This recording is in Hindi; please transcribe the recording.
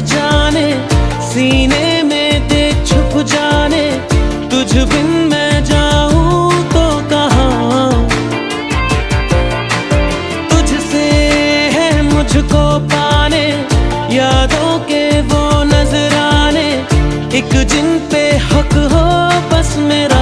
जाने, सीने में दे छुप जाने, तुझ बिन मैं जाऊं तो कहाँ। तुझसे है मुझको पाने, यादों के वो नजराने, एक जिन पे हक हो बस मेरा।